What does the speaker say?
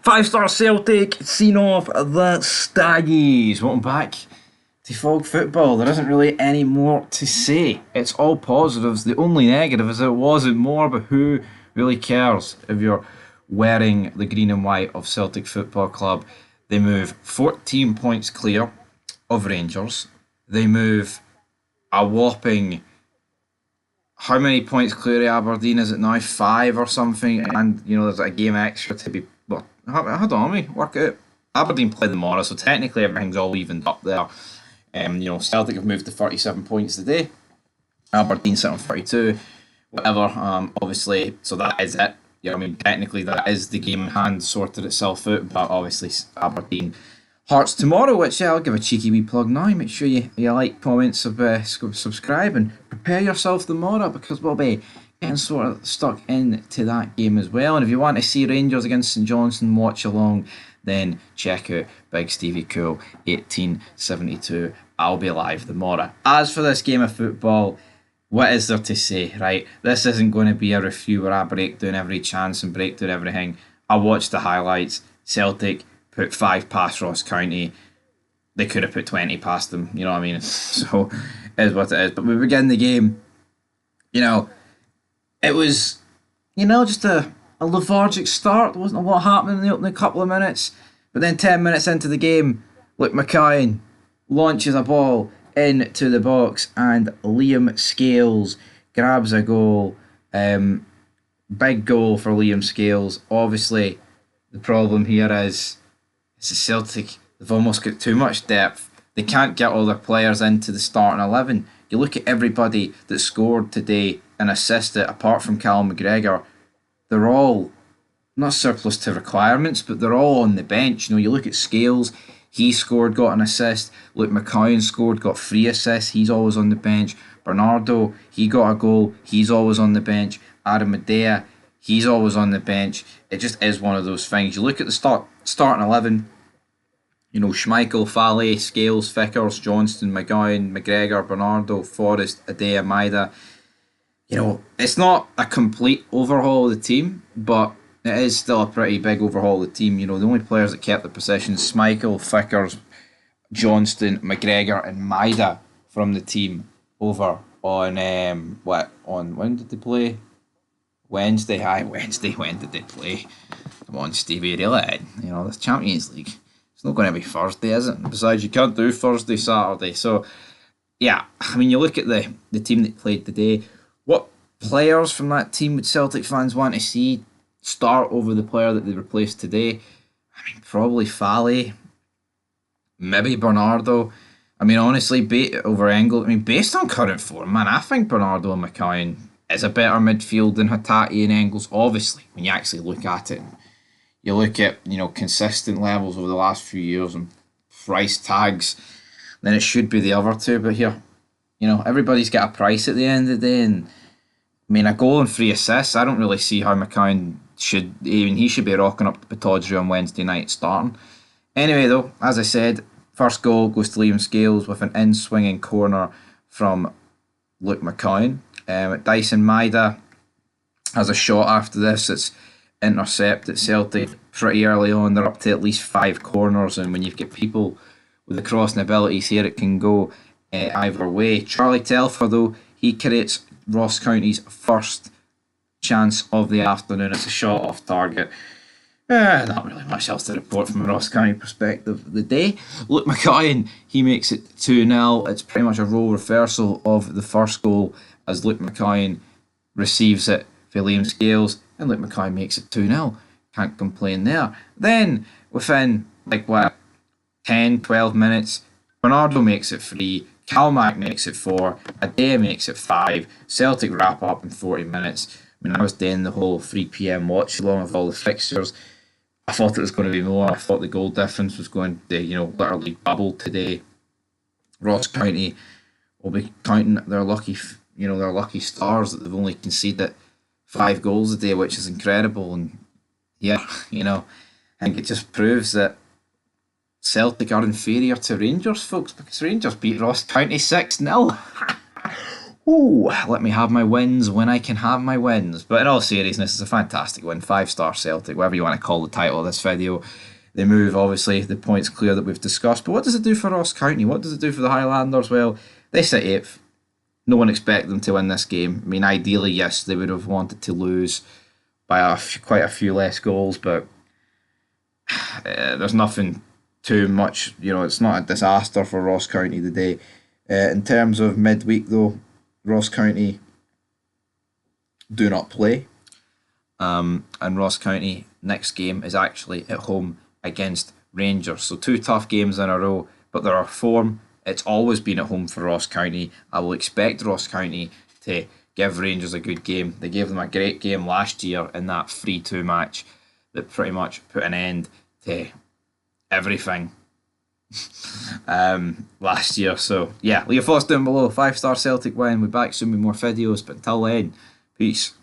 Five-star Celtic seen off the Staggies. Welcome back to Fog Football. There isn't really any more to say. It's all positives. The only negative is it wasn't more, but who really cares if you're wearing the green and white of Celtic Football Club? They move 14 points clear of Rangers. They move a whopping... How many points clear of Aberdeen is it now? 5 or something? And, there's a game extra to be... Well, hold on, let me work it out. Aberdeen play tomorrow, so technically everything's all evened up there. Celtic have moved to 37 points today. Aberdeen sit on 32. Whatever. Obviously, so that is it. Technically that is the game in hand sorted itself out, but obviously Aberdeen Hearts tomorrow, which I'll give a cheeky wee plug now. Make sure you like, comment, subscribe, and prepare yourself tomorrow because we'll be getting sort of stuck into that game as well. And if you want to see Rangers against St Johnstone watch along, then check out Big Stevie Cool 1872. I'll be live tomorrow. As for this game of football, what is there to say, right? This isn't going to be a review where I break down every chance and break down everything. I watched the highlights. Celtic put 5 past Ross County. They could have put 20 past them, you know what I mean? So, it is what it is. But we begin the game, it was, just a lethargic start. There wasn't a lot happening in the opening couple of minutes. But then 10 minutes into the game, Luke McCann launches a ball into the box and Liam Scales grabs a goal. Big goal for Liam Scales. Obviously, the problem here is it's a Celtic. They've almost got too much depth. They can't get all their players into the starting 11. You look at everybody that scored today and assisted, apart from Callum McGregor, they're all not surplus to requirements, but they're all on the bench. You look at Scales, he scored, got an assist. Luke McCowan scored, got 3 assists, he's always on the bench. Bernardo, he got a goal, he's always on the bench. Adam Medea, he's always on the bench. It just is one of those things. You look at the starting 11, Schmeichel, Falle, Scales, Vickers, Johnston, McGowan, McGregor, Bernardo, Forrest, Adea, Maida. It's not a complete overhaul of the team, but it is still a pretty big overhaul of the team. The only players that kept the possessions, Schmeichel, Vickers, Johnston, McGregor and Maida from the team over on, when did they play? Wednesday. Wednesday, when did they play? Come on, Stevie, reel it in. This Champions League. It's not going to be Thursday, is it? Besides, you can't do Thursday, Saturday. So, yeah, you look at the team that played today. What players from that team would Celtic fans want to see start over the player that they replaced today? Probably Falle. Maybe Bernardo. Honestly, over Engel. Based on current form, man, I think Bernardo and McCowan is a better midfield than Hatate and Engels. Obviously, when you actually look at it. You look at, consistent levels over the last few years and price tags, then it should be the other two. But here, everybody's got a price at the end of the day. And, a goal and 3 assists, I don't really see how McCown he should be rocking up the Pittodrie on Wednesday night starting. Anyway, though, as I said, first goal goes to Liam Scales with an in-swinging corner from Luke McCown. Dyson Maida has a shot after this. It's intercepted Celtic pretty early on. They're up to at least 5 corners, and when you've got people with the crossing abilities here, it can go either way. Charlie Telfer, though, he creates Ross County's first chance of the afternoon. It's a shot off target. Not really much else to report from a Ross County perspective of the day. Luke McCowan, he makes it 2-0. It's pretty much a role reversal of the first goal as Luke McCowan receives it for Liam Scales, and Luke McCowan makes it 2-0. Can't complain there. Then, within 10, 12 minutes, Bernardo makes it 3, Calmac makes it 4, Adea makes it 5, Celtic wrap up in 40 minutes. I was doing the whole 3 PM watch along with all the fixtures. I thought it was going to be more. I thought the goal difference was going to, literally double today. Ross County will be counting their lucky stars that they've only conceded 5 goals a day, which is incredible. And yeah, I think it just proves that Celtic are inferior to Rangers, folks, because Rangers beat Ross County 6-0. Oh, let me have my wins when I can have my wins. But in all seriousness, it's a fantastic win. 5-star Celtic, whatever you want to call the title of this video. They move, obviously, the points clear that we've discussed. But what does it do for Ross County? What does it do for the Highlanders? Well, they sit 8th. No one expected them to win this game. I mean, ideally, yes, they would have wanted to lose by quite a few less goals, but there's nothing too much. It's not a disaster for Ross County today. In terms of midweek, though, Ross County do not play. And Ross County next game is actually at home against Rangers. So 2 tough games in a row, but there are form. It's always been at home for Ross County. I will expect Ross County to give Rangers a good game. They gave them a great game last year in that 3-2 match that pretty much put an end to everything last year. So yeah, leave your thoughts down below. 5-star Celtic win. We'll be back soon with more videos, but until then, peace.